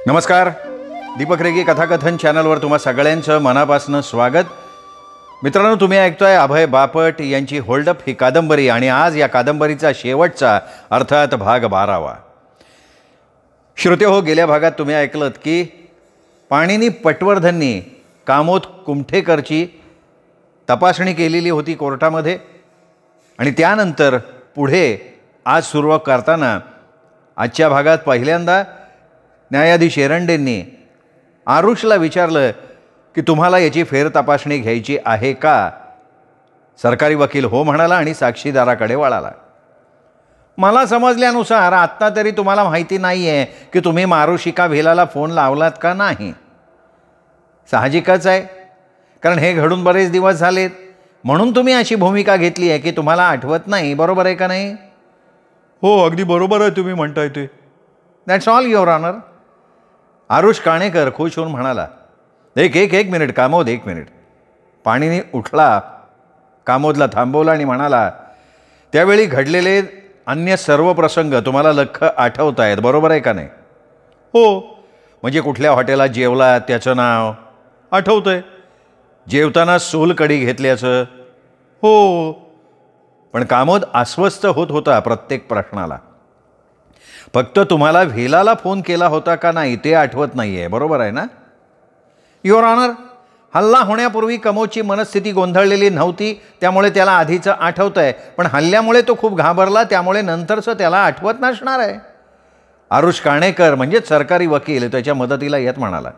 नमस्कार. दीपक रेगी कथाकथन चॅनलवर तुम्हा सगळ्यांचं मनापासून स्वागत. मित्रांनो, तुम्ही ऐकतोय अभय बापट यांची होल्डअप ही कादंबरी आणि आज या कादंबरीचा शेवटचा अर्थात भाग 12वा. श्रोते हो, गेल्या भागात तुम्ही ऐकलत की पाणिनी पटवर्धननी कामोद कुमठेकरची तपासणी केलेली होती कोर्टामध्ये आणि त्यानंतर पुढे आज सुरुवात करताना आजच्या भागात पहिल्यांदा न्यायाधीश एरंडेंनी आरुषला विचारलं की तुम्हाला याची फेरतपासणी घ्यायची आहे का. सरकारी वकील हो म्हणाला आणि साक्षीदाराकडे वळाला. मला समजल्यानुसार आत्ता तरी तुम्हाला माहिती नाही आहे की तुम्ही मारुशिका भिलाला फोन लावलात का नाही. साहजिकच आहे, कारण हे घडून बरेच दिवस झालेत, म्हणून तुम्ही अशी भूमिका घेतली आहे की तुम्हाला आठवत नाही. बरोबर आहे का नाही? हो, अगदी बरोबर आहे तुम्ही म्हणताय ते. That's all your honour. Aarush Kanekar खुश होऊन म्हणाला. एक मिनिट कामोद, एक मिनिट. पाणिनी उठला, कामोदला थांबवला आणि म्हणाला, त्यावेळी घडलेले अन्य सर्व प्रसंग तुम्हाला लख्ख आठवत आहेत, बरोबर आहे का नाही? हो. म्हणजे कुठल्या हॉटेलात जेवला त्याचं नाव आठवतंय. जेवताना सोलकढी घेतल्याचं? हो. पण कामोद अस्वस्थ होत होता प्रत्येक प्रश्नाला. फक्त तुम्हाला भिलाला फोन केला होता का नाही ते आठवत नाही आहे, बरोबर आहे ना? युअर ऑनर, हल्ला होण्यापूर्वी कामोदची मनस्थिती गोंधळलेली नव्हती, त्यामुळे त्याला आधीचं आठवतं आहे. पण हल्ल्यामुळे तो खूप घाबरला, त्यामुळे नंतरचं त्याला आठवत नसणार आहे. आरुष काणेकर म्हणजेच सरकारी वकील त्याच्या मदतीला येत म्हणाला.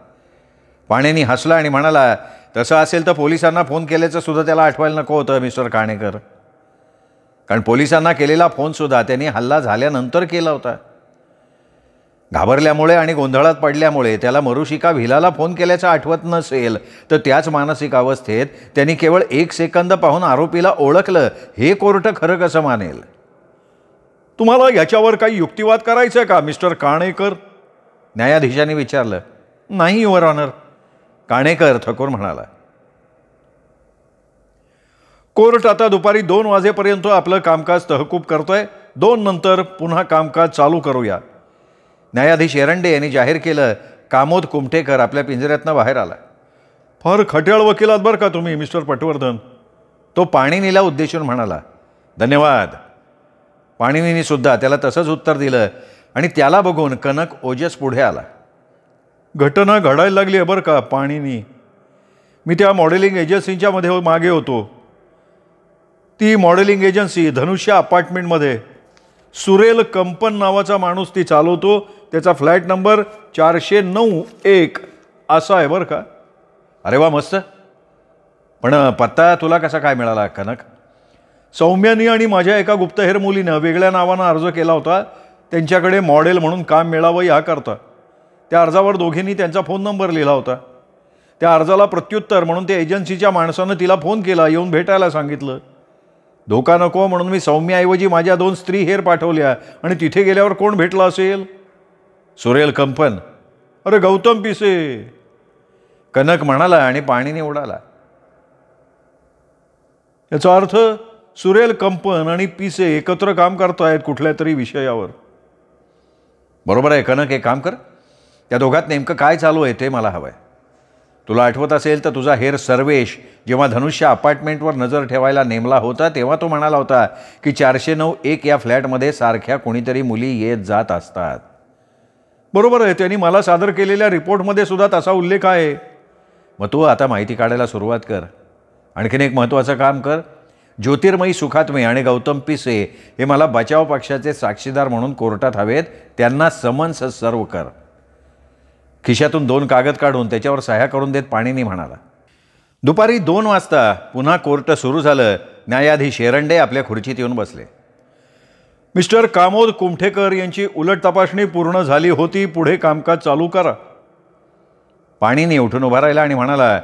पाणिनी हसला आणि म्हणाला, तसं असेल तर पोलिसांना फोन केल्याचं सुद्धा त्याला आठवायला नको होतं मिस्टर काणेकर. कारण पोलिसांना केलेला फोनसुद्धा त्यांनी हल्ला झाल्यानंतर केला होता. घाबरल्यामुळे आणि गोंधळात पडल्यामुळे त्याला मारुशिका भिलाला फोन केल्याचं आठवत नसेल तर त्याच मानसिक अवस्थेत त्यांनी केवळ 1 सेकंद पाहून आरोपीला ओळखलं हे कोर्ट खरं कसं मानेल? तुम्हाला याच्यावर काही युक्तिवाद करायचा आहे का मिस्टर काणेकर? न्यायाधीशांनी विचारलं. नाही युअर ऑनर, काणेकर थकून म्हणाला. कोर्ट आता दुपारी 2 वाजेपर्यंत आपलं कामकाज तहकूब करतोय. 2 नंतर पुन्हा कामकाज चालू करूया. न्यायाधीश एरंडे यांनी जाहीर केलं. कामोद कुमठेकर आपल्या पिंजऱ्यातनं बाहेर आला. फार खट्याळ वकिलात बरं का तुम्ही मिस्टर पटवर्धन. तो पाणिनीला उद्देशून म्हणाला. धन्यवाद. पाणिनीने सुद्धा त्याला तसंच उत्तर दिलं आणि त्याला बघून कनक ओजस पुढे आला. घटना घडायला लागली आहे बरं का पाणिनी. मी त्या मॉडेलिंग एजन्सीच्या मध्ये मागे होतो. ती मॉडेलिंग एजन्सी धनुष्य अपार्टमेंटमध्ये सुरेल कंपन नावाचा माणूस ती चालवतो. त्याचा फ्लॅट नंबर 409-1 असा आहे बरं का. अरे वा, मस्त. पण पत्ता तुला कसा काय मिळाला कनक? सौम्यानी आणि माझ्या एका गुप्तहेर मुलीनं वेगळ्या नावानं अर्ज केला होता त्यांच्याकडे मॉडेल म्हणून काम मिळावं याकरता. त्या अर्जावर दोघींनी त्यांचा फोन नंबर लिहिला होता. त्या अर्जाला प्रत्युत्तर म्हणून त्या एजन्सीच्या माणसानं तिला फोन केला, येऊन भेटायला सांगितलं. धोका नको म्हणून मी सौम्याऐवजी माझ्या 2 स्त्री हेर पाठवल्या आणि तिथे गेल्यावर कोण भेटला असेल? सुरेल कंपन. अरे गौतम पिसे. कनक म्हणाला आणि पाणीने उडाला. याचा अर्थ सुरेल कंपन आणि पिसे एकत्र काम करतायत कुठल्या तरी विषयावर. बरोबर आहे कनक. एक काम कर, त्या दोघात नेमकं काय चालू आहे ते मला हवं आहे. तुला आठवत असेल तर तुझा हेर सर्वेश जेव्हा धनुष्य अपार्टमेंटवर नजर ठेवायला नेमला होता तेव्हा तो म्हणाला होता की 409-1 या फ्लॅटमध्ये सारख्या कोणीतरी मुली येत जात असतात. बरोबर आहे. त्यांनी मला सादर केलेल्या रिपोर्टमध्ये सुद्धा तसा उल्लेख आहे. मग तू आता माहिती काढायला सुरुवात कर. आणखीन एक महत्त्वाचं काम कर. ज्योतिर्मयी सुखात्मे आणि गौतम पिसे हे मला बचाव पक्षाचे साक्षीदार म्हणून कोर्टात हवेत. त्यांना समन्स सर्व कर. खिशातून 2 कागद काढून त्याच्यावर सह्या करून देत पाणिनी म्हणाला. दुपारी 2 वाजता पुन्हा कोर्ट सुरू झालं. न्यायाधीश एरंडे आपल्या खुर्चीत येऊन बसले. मिस्टर कामोद कुमठेकर यांची उलट तपासणी पूर्ण झाली होती. पुढे कामकाज चालू करा. पाणिनी उठून उभा राहिला आणि म्हणाला,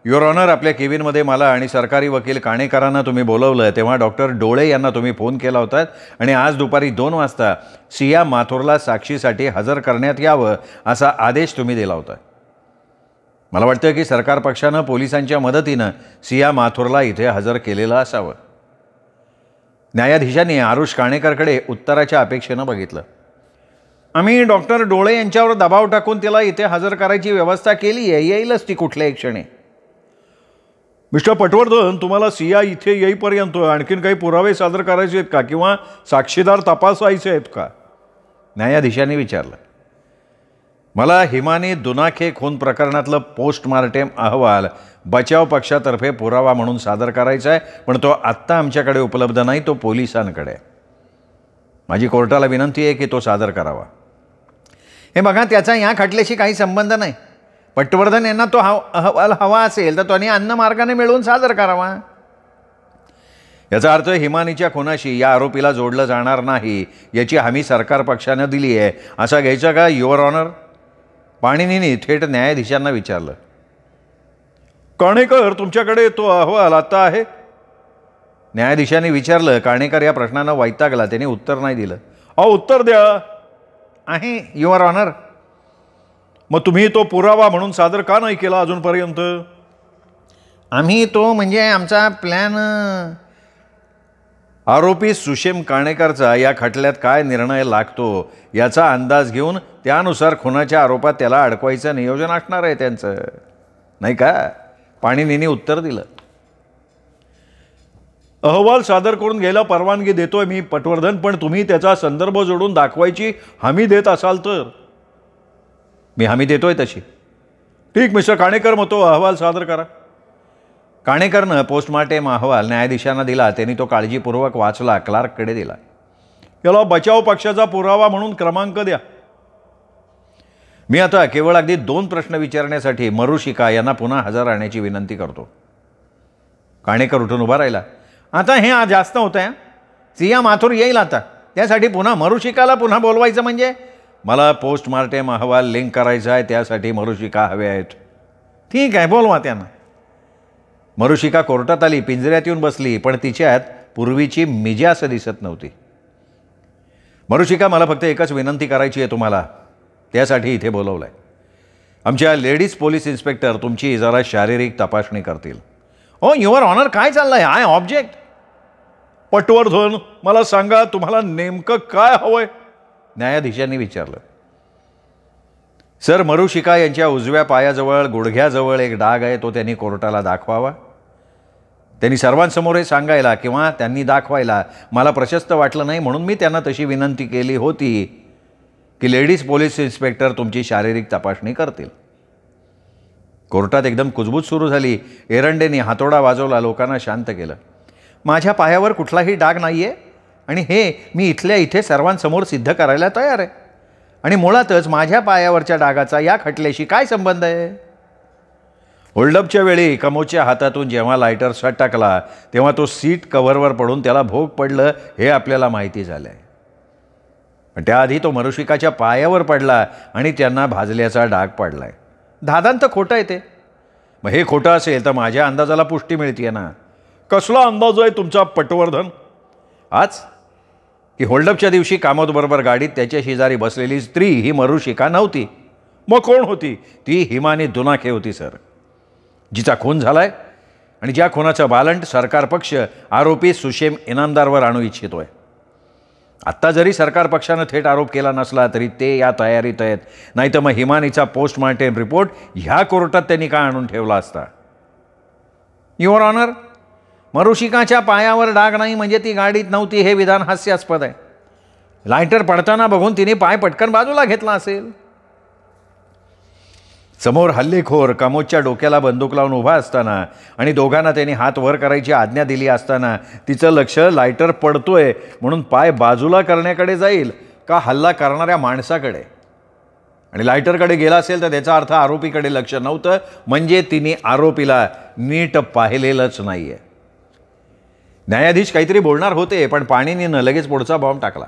युअर ऑनर, आपल्या केबिनमध्ये मला आणि सरकारी वकील काणेकरांना तुम्ही बोलवलं तेव्हा डॉक्टर डोळे यांना तुम्ही फोन केला होता आणि आज दुपारी 2 वाजता सिया माथुरला साक्षीसाठी हजर करण्यात यावं असा आदेश तुम्ही दिला होता. मला वाटतं की सरकार पक्षानं पोलिसांच्या मदतीनं सिया माथुरला इथे हजर केलेलं असावं. न्यायाधीशांनी आरुष काणेकरकडे उत्तराच्या अपेक्षेनं बघितलं. आम्ही डॉक्टर डोळे यांच्यावर दबाव टाकून त्याला इथे हजर करायची व्यवस्था केली आहे, येईलच ती कुठल्याही क्षणी. मिस्टर पटवर्धन, तुम्हाला सिया इथे येईपर्यंत आणखीन काही पुरावे सादर करायचे आहेत का किंवा साक्षीदार तपासायचे आहेत का? न्यायाधीशांनी विचारलं. मला हिमानी दुनाखे खून प्रकरणातलं पोस्टमार्टेम अहवाल बचाव पक्षातर्फे पुरावा म्हणून सादर करायचा आहे, पण तो आत्ता आमच्याकडे उपलब्ध नाही, तो पोलिसांकडे. माझी कोर्टाला विनंती आहे की तो सादर करावा. हे बघा, त्याचा या खटल्याशी काही संबंध नाही. पटवर्धन यांना तो अहवाल हवा असेल तर त्यांनी अन्य मार्गाने मिळवून सादर करावा. याचा अर्थ हिमानीच्या खुनाशी या आरोपीला जोडलं जाणार नाही याची हमी सरकार पक्षानं दिली आहे असा घ्यायचा का युअर ऑनर? पाणिनींनी थेट न्यायाधीशांना विचारलं. काणेकर, तुमच्याकडे तो अहवाल आता आहे? न्यायाधीशांनी विचारलं. काणेकर या प्रश्नानं वैतागला. त्यांनी उत्तर नाही दिलं. उत्तर द्या. आहे युअर ऑनर. मग तुम्ही तो पुरावा म्हणून सादर का नाही केला अजूनपर्यंत? आम्ही तो म्हणजे आमचा प्लॅन. आरोपी सुशेम काणेकरचा या खटल्यात काय निर्णय लागतो याचा अंदाज घेऊन त्यानुसार खुनाच्या आरोपात त्याला अडकवायचं नियोजन असणार आहे त्यांचं, नाही का? पाणिनींनी उत्तर दिलं. अहवाल सादर करून घ्यायला परवानगी देतोय मी पटवर्धन, पण तुम्ही त्याचा संदर्भ जोडून दाखवायची हमी देत असाल तर? मी हमी देतोय तशी. ठीक मिस्टर काणेकर, मग तो अहवाल सादर करा. काणेकरनं पोस्टमार्टेम अहवाल न्यायाधीशांना दिला. त्यांनी तो काळजीपूर्वक वाचला, क्लार्ककडे दिला. याला बचाव पक्षाचा पुरावा म्हणून क्रमांक द्या. मी आता केवळ अगदी 2 प्रश्न विचारण्यासाठी मरुशिका यांना पुन्हा हजर राहण्याची विनंती करतो. काणेकर उठून उभा राहिला. आता हे जास्त होत आहे. सिया माथुर येईल आता, त्यासाठी पुन्हा मरुशिकाला पुन्हा बोलवायचं म्हणजे? मला पोस्टमार्टेम अहवाल लिंक करायचा आहे, त्यासाठी मरुशिका हवे आहेत. ठीक आहे, बोलवा त्यांना. मरुशिका कोर्टात आली, पिंजऱ्यात येऊन बसली, पण तिच्यात पूर्वीची मिजास दिसत नव्हती. मरुशिका, मला फक्त एकच विनंती करायची आहे तुम्हाला, त्यासाठी इथे बोलवलं आहे. आमच्या लेडीज पोलीस इन्स्पेक्टर तुमची जरा शारीरिक तपासणी करतील. ओ युअर ऑनर, काय चाललंय? I object. पटवर्धन, मला सांगा तुम्हाला नेमकं काय हवंय? न्यायाधीशांनी विचारलं. सर, मरुशिका यांच्या उजव्या पायाजवळ गुडघ्याजवळ एक डाग आहे, तो त्यांनी कोर्टाला दाखवावा. त्यांनी सर्वांसमोर हे सांगायला किंवा त्यांनी दाखवायला मला प्रशस्त वाटलं नाही, म्हणून मी त्यांना तशी विनंती केली होती की लेडीज पोलीस इन्स्पेक्टर तुमची शारीरिक तपासणी करतील. कोर्टात एकदम कुजबूज सुरू झाली. एरंडेंनी हातोडा वाजवला, लोकांना शांत केलं. माझ्या पायावर कुठलाही डाग नाही आहे आणि हे मी इथल्या इथे सर्वांसमोर सिद्ध करायला तयार आहे. आणि मुळातच माझ्या पायावरच्या डागाचा या खटल्याशी काय संबंध आहे? होल्डअपच्या वेळी कमोच्या हातातून जेव्हा लायटर सटकला तेव्हा तो सीट कव्हरवर पडून त्याला भोग पडलं हे आपल्याला माहिती झालं आहे. पण त्याआधी तो मरुशिकाच्या पायावर पडला आणि त्यांना भाजल्याचा डाग पडला आहे. दादांत खोटं आहे ते. मग हे खोटं असेल तर माझ्या अंदाजाला पुष्टी मिळते ना. कसला अंदाज आहे तुमचा पटवर्धन? आज की होल्डअपच्या दिवशी कामोदबरोबर गाडीत त्याच्या शेजारी बसलेली स्त्री ही मरुशिका नव्हती. मग कोण होती? ती हिमानी दुनाखे होती सर, जिचा खून झालाय आणि ज्या खुनाचा बालंट सरकार पक्ष आरोपी सुशेम इनामदारवर आणू इच्छितोय. आत्ता जरी सरकार पक्षानं थेट आरोप केला नसला तरी ते या तयारीत आहेत. नाही तर मग हिमानीचा पोस्टमार्टेम रिपोर्ट ह्या कोर्टात त्यांनी का आणून ठेवला असता? युअर ऑनर, मरुशिकाच्या पायावर डाग नाही म्हणजे ती गाडीत नव्हती हे विधान हास्यास्पद आहे. लायटर पडताना बघून तिने पाय पटकन बाजूला घेतला असेल. समोर हल्लेखोर कामोदच्या डोक्याला बंदूक लावून उभा असताना आणि दोघांना त्यांनी हात वर करायची आज्ञा दिली असताना तिचं लक्ष लायटर पडतोय म्हणून पाय बाजूला करण्याकडे जाईल का हल्ला करणाऱ्या माणसाकडे? आणि लायटरकडे गेला असेल तर त्याचा अर्थ आरोपीकडे लक्ष नव्हतं, म्हणजे तिने आरोपीला नीट पाहिलेलंच नाही आहे. न्यायाधीश काहीतरी बोलणार होते, पण पाणिनीनं लगेच पुढचा बॉम्ब टाकला.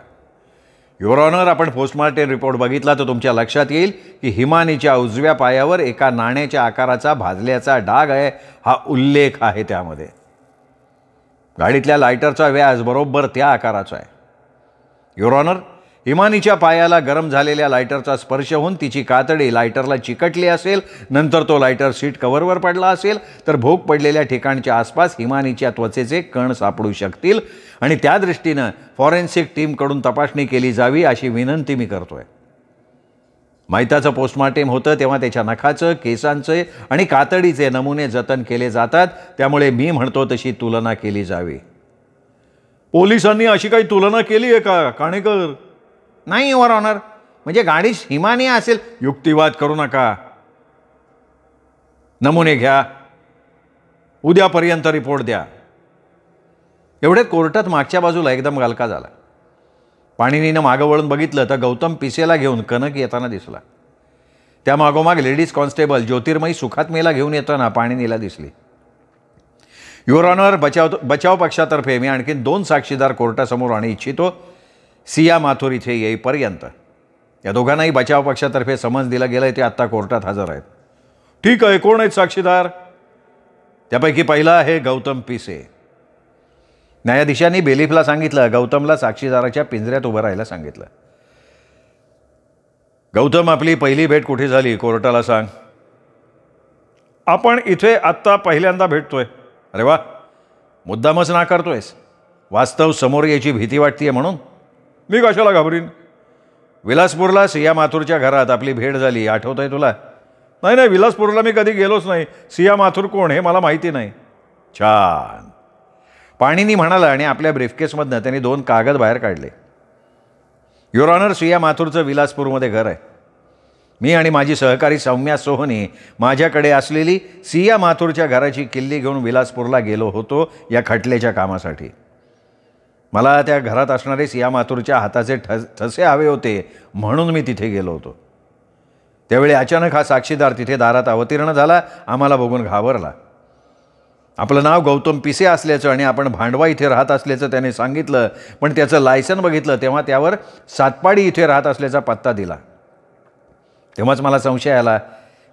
युअर ऑनर, आपण पोस्टमार्टेम रिपोर्ट बघितला तर तुमच्या लक्षात येईल की हिमानीच्या उजव्या पायावर एका नाण्याच्या आकाराचा भाजल्याचा डाग आहे हा उल्लेख आहे त्यामध्ये. गाडीतल्या लायटरचा व्यास बरोबर त्या आकाराचा आहे. युअर ऑनर, हिमानीच्या पायाला गरम झालेल्या लायटरचा स्पर्श होऊन तिची कातडी लायटरला चिकटली असेल, नंतर तो लायटर सीट कव्हरवर पडला असेल तर भोग पडलेल्या ठिकाणच्या आसपास हिमानीच्या त्वचेचे कण सापडू शकतील आणि त्या दृष्टीनं फॉरेन्सिक टीमकडून तपासणी केली जावी अशी विनंती मी करतोय. मैताचं पोस्टमॉर्टेम होतं तेव्हा त्याच्या नखाचं, केसांचे आणि कातडीचे नमुने जतन केले जातात. त्यामुळे मी म्हणतो तशी तुलना केली जावी. पोलिसांनी अशी काही तुलना केली आहे का काणेकर? नाही युअर ऑनर. म्हणजे गाडी हिमानी असेल. युक्तिवाद करू नका. नमुने घ्या, उद्यापर्यंत रिपोर्ट द्या. एवढ्यात कोर्टात मागच्या बाजूला एकदम गलका झाला. पाणिनीनं मागं वळून बघितलं तर गौतम पिसेला घेऊन कनक येताना दिसला. त्या मागोमाग लेडीज कॉन्स्टेबल ज्योतिर्मयी सुखात्मेला घेऊन येताना पाणिनीला दिसली. युअर ऑनर, बचाव पक्षातर्फे मी आणखीन 2 साक्षीदार कोर्टासमोर आणू इच्छितो. सिया माथुर इथे येईपर्यंत. या दोघांनाही बचाव पक्षातर्फे समन्स दिलं गेलंय. ते आत्ता कोर्टात हजर आहेत. ठीक आहे. कोण आहेत साक्षीदार? त्यापैकी पहिला आहे गौतम पिसे. न्यायाधीशांनी बेलीफला सांगितलं, गौतमला साक्षीदाराच्या पिंजऱ्यात उभं राहायला सांगितलं. गौतम, आपली पहिली भेट कुठे झाली कोर्टाला सांग. आपण इथे आत्ता पहिल्यांदा भेटतोय. अरे वा, मुद्दामच नाकारतोयस. वास्तव समोर यायची भीती वाटतीये म्हणून? मी कशाला घाबरीन? विलासपूरला सिया माथुरच्या घरात आपली भेट झाली, आठवतंय तुला? नाही, विलासपूरला मी कधी गेलोच नाही. सिया माथुर कोण हे मला माहिती नाही. छान, पाणिनी म्हणाला आणि आपल्या ब्रीफकेसमधनं त्यांनी 2 कागद बाहेर काढले. युअर ऑनर, सिया माथुरचं विलासपूरमध्ये घर आहे. मी आणि माझी सहकारी सौम्या सोहनी माझ्याकडे असलेली सिया माथुरच्या घराची किल्ली घेऊन विलासपूरला गेलो होतो या खटल्याच्या कामासाठी. मला त्या घरात असणारे सिया माथुरच्या हाताचे ठसे हवे होते म्हणून मी तिथे गेलो होतो. त्यावेळी अचानक हा साक्षीदार तिथे दारात अवतीर्ण झाला. आम्हाला बघून घाबरला. आपलं नाव गौतम पिसे असल्याचं आणि आपण भांडवा इथे राहत असल्याचं त्याने सांगितलं. पण त्याचं लायसन बघितलं तेव्हा त्यावर सातपाडी इथे राहत असल्याचा पत्ता दिला. तेव्हाच मला संशय आला.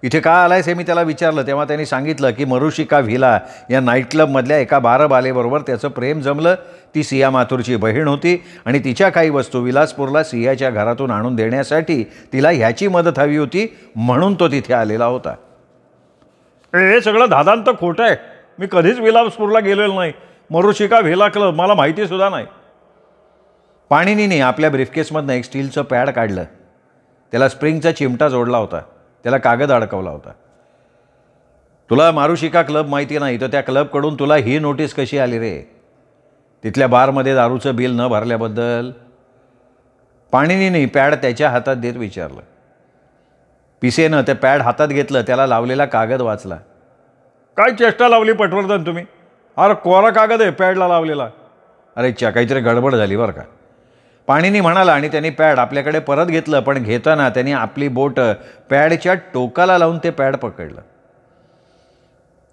इथे का आलायस हे मी त्याला विचारलं तेव्हा त्यांनी सांगितलं की मरुशिका व्हिला या नाईट क्लबमधल्या एका बारबालेबरोबर त्याचं प्रेम जमलं. ती सिया माथुरची बहीण होती आणि तिच्या काही वस्तू विलासपूरला सियाच्या घरातून आणून देण्यासाठी तिला ह्याची मदत हवी होती म्हणून तो तिथे आलेला होता. हे सगळं धादांत खोटं आहे. मी कधीच विलासपूरला गेलेलो नाही. मरुशिका व्हिला क्लब मला माहितीसुद्धा नाही. पाणिनीने आपल्या ब्रीफकेसमधनं एक स्टीलचं पॅड काढलं. त्याला स्प्रिंगचा चिमटा जोडला होता. त्याला कागद अडकवला होता. तुला मारुशिका क्लब माहिती नाही तर त्या क्लबकडून तुला ही नोटीस कशी आली रे? तिथल्या बारमध्ये दारूचं बिल न भरल्याबद्दल. पाणिनीने पॅड त्याच्या हातात देत विचारलं. पिसेनं ते पॅड हातात घेतलं. त्याला लावलेला कागद वाचला. काय चेष्टा लावली पटवर्धन तुम्ही? अरे कोरा कागद आहे पॅडला लावलेला. अरे काहीतरी गडबड झाली बरं का, पाणिनी म्हणाला आणि त्यांनी पॅड आपल्याकडे परत घेतलं. पण घेताना त्यांनी आपली बोट पॅडच्या टोकाला लावून ते पॅड पकडलं.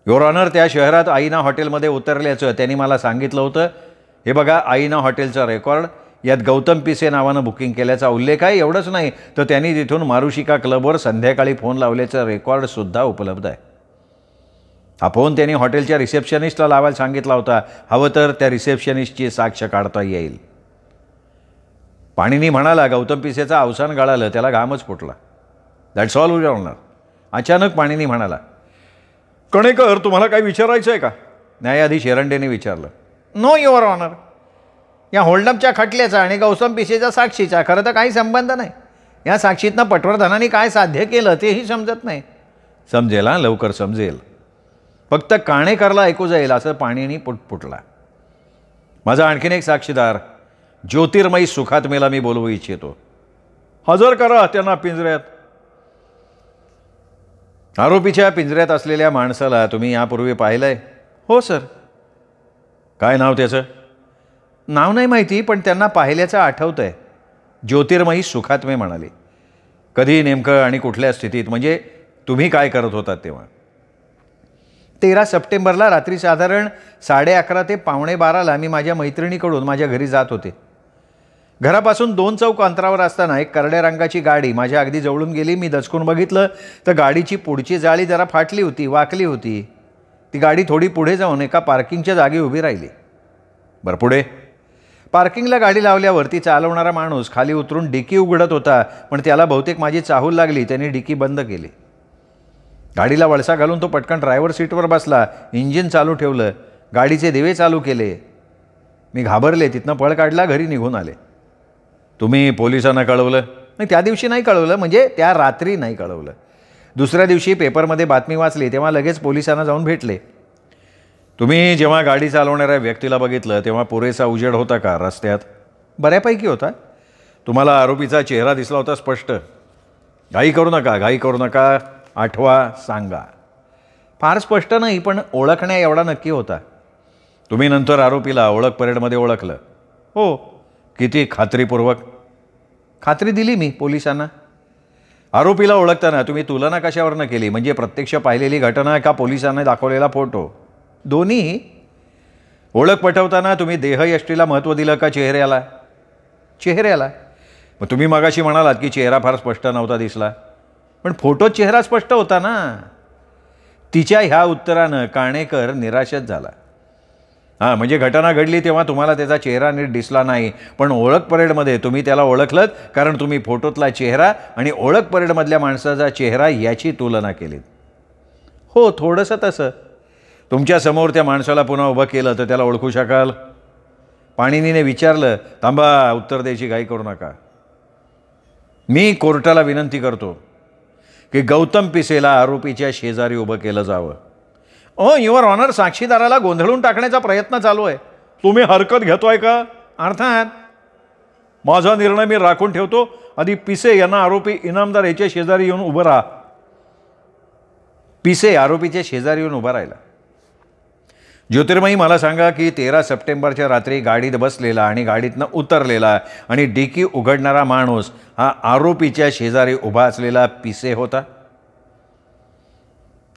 युअर ऑनर, त्या शहरात आईना हॉटेलमध्ये उतरल्याचं त्यांनी मला सांगितलं होतं. हे बघा, आईना हॉटेलचा रेकॉर्ड. यात गौतम पिसे नावानं बुकिंग केल्याचा उल्लेख आहे. एवढंच नाही तर त्यांनी तिथून मारुशिका क्लबवर संध्याकाळी फोन लावल्याचा रेकॉर्डसुद्धा उपलब्ध आहे. हा फोन त्यांनी हॉटेलच्या रिसेप्शनिस्टला लावायला सांगितला होता. हवं तर त्या रिसेप्शनिस्टची साक्ष काढता येईल. पाणिनी म्हणाला, गौतम पिसेचा अवसान गळालं. त्याला घामच फुटला. That's all your honour. अचानक पाणिनी म्हणाला, कणेकर, तुम्हाला काही विचारायचं आहे का? न्यायाधीश एरंडेने विचारलं. No your honour. या होल्डअपच्या खटल्याचा आणि गौतम पिसेच्या साक्षीचा खरं तर काही संबंध नाही. या साक्षीतनं पटवर्धनाने काय साध्य केलं तेही समजत नाही. समजेल, हा, लवकर समजेल. फक्त काणेकरला ऐकू जाईल असं पाणिनी पुटपुटला. माझा आणखीन एक साक्षीदार ज्योतिर्मयी सुखात्मेला मी बोलवू इच्छितो. हजर करा त्यांना पिंजऱ्यात. आरोपीच्या पिंजऱ्यात असलेल्या माणसाला तुम्ही यापूर्वी पाहिलंय? हो सर. काय नाव त्याचं? नाव नाही माहिती, पण त्यांना पाहिल्याचं आठवतंय. ज्योतिर्मयी सुखात्मे म्हणाली. कधी नेमकं आणि कुठल्या स्थितीत? म्हणजे तुम्ही काय करत होतात तेव्हा? 13 सप्टेंबरला रात्री साधारण 11:30 ते 11:45 मी माझ्या मैत्रिणीकडून माझ्या घरी जात होते. घरापासून 2 चौक अंतरावर असताना एक करड्या रंगाची गाडी माझ्या अगदी जवळून गेली. मी दचकून बघितलं तर गाडीची पुढची जाळी जरा फाटली होती, वाकली होती. ती गाडी थोडी पुढे जाऊन एका पार्किंगच्या जागी उभी राहिली. बरं, पुढे? पार्किंगला गाडी लावल्यावर ती चालवणारा माणूस खाली उतरून डिकी उघडत होता. पण त्याला बहुतेक माझी चाहूल लागली. त्यांनी डिकी बंद केली. गाडीला वळसा घालून तो पटकन ड्रायव्हर सीटवर बसला. इंजिन चालू ठेवलं. गाडीचे दिवे चालू केले. मी घाबरले. तिथनं पळ काढला. घरी निघून आले. तुम्ही पोलिसांना कळवलं? नाही, त्या दिवशी नाही कळवलं, म्हणजे त्या रात्री नाही कळवलं. दुसऱ्या दिवशी पेपरमध्ये बातमी वाचली तेव्हा लगेच पोलिसांना जाऊन भेटले. तुम्ही जेव्हा गाडी चालवणाऱ्या व्यक्तीला बघितलं तेव्हा पुरेसा उजेड होता का रस्त्यात? बऱ्यापैकी होता. तुम्हाला आरोपीचा चेहरा दिसला होता स्पष्ट? घाई करू नका, आठवा, सांगा. फार स्पष्ट नाही, पण ओळखण्या एवढा नक्की होता. तुम्ही नंतर आरोपीला ओळख परेडमध्ये ओळखलं? हो. किती खात्रीपूर्वक? खात्री दिली मी पोलिसांना. आरोपीला ओळखताना तुम्ही तुलना कशावरनं केली? म्हणजे प्रत्यक्ष पाहिलेली घटना का पोलिसांना दाखवलेला फोटो? दोन्ही. ओळख पटवताना तुम्ही देहयष्टीला महत्त्व दिलं का चेहऱ्याला? चेहऱ्याला. मग तुम्ही मगाशी म्हणालात की चेहरा फार स्पष्ट नव्हता दिसला, पण फोटोत चेहरा स्पष्ट होता ना. तिच्या ह्या उत्तरानं काणेकर निराशच झाला. हां, म्हणजे घटना घडली तेव्हा तुम्हाला त्याचा चेहरा नीट दिसला नाही, पण ओळख परेडमध्ये तुम्ही त्याला ओळखलंत कारण तुम्ही फोटोतला चेहरा आणि ओळख परेडमधल्या माणसाचा चेहरा याची तुलना केलीत. हो, थोडंसं तसं. तुमच्यासमोर त्या माणसाला पुन्हा उभं केलं तर त्याला ओळखू शकाल? पाणिनीने विचारलं. थांबा, उत्तर द्यायची घाई करू नका. मी कोर्टाला विनंती करतो की गौतम पिसेला आरोपीच्या शेजारी उभं केलं जावं. युअर ऑनर, साक्षीदाराला गोंधळून टाकण्याचा प्रयत्न चालू आहे. तुम्ही हरकत घेतोय का? अर्थात. माझा निर्णय मी राखून ठेवतो. आधी पिसे यांना आरोपी इनामदार याच्या शेजारी येऊन उभं राहा. पिसे आरोपीच्या शेजारी येऊन उभा राहिला. ज्योतिर्मयी, मला सांगा की 13 सप्टेंबरच्या रात्री गाडीत बसलेला आणि गाडीतनं उतरलेला आणि डिकी उघडणारा माणूस हा आरोपीच्या शेजारी उभा असलेला पिसे होता?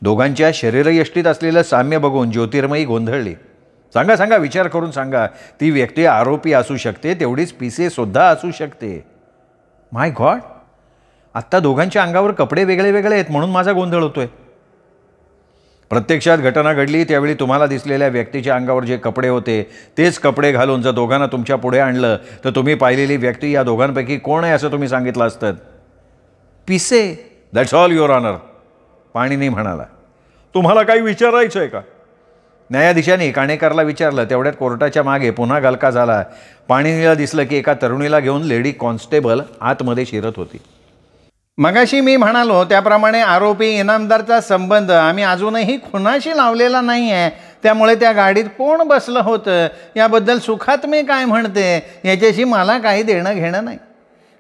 दोघांच्या शरीरयष्टीत असलेलं साम्य बघून ज्योतिर्मयी गोंधळली. सांगा, विचार करून सांगा. ती व्यक्ती आरोपी असू शकते, तेवढीच पिसे सुद्धा असू शकते. माय गॉड, आत्ता दोघांच्या अंगावर कपडे वेगळे वेगळे आहेत म्हणून माझा गोंधळ होतोय. प्रत्यक्षात घटना घडली त्यावेळी तुम्हाला दिसलेल्या व्यक्तीच्या अंगावर जे कपडे होते तेच कपडे घालून जर दोघांना तुमच्या पुढे आणलं तर तुम्ही पाहिलेली व्यक्ती या दोघांपैकी कोण आहे असं तुम्ही सांगितलं असतं? पिसे. That's all your honour. Panini म्हणाला. तुम्हाला काही विचारायचं आहे का? न्यायाधीशांनी काणेकरला विचारलं. तेवढ्यात कोर्टाच्या मागे पुन्हा गलका झाला. पाणिनीला दिसलं की एका तरुणीला घेऊन लेडी कॉन्स्टेबल आतमध्ये शिरत होती. मगाशी मी म्हणालो त्याप्रमाणे आरोपी इनामदारचा संबंध आम्ही अजूनही खुनाशी लावलेला नाही आहे. त्यामुळे त्या गाडीत कोण बसलं होतं याबद्दल सुखात मी काय म्हणते याच्याशी मला काही देणं घेणं नाही.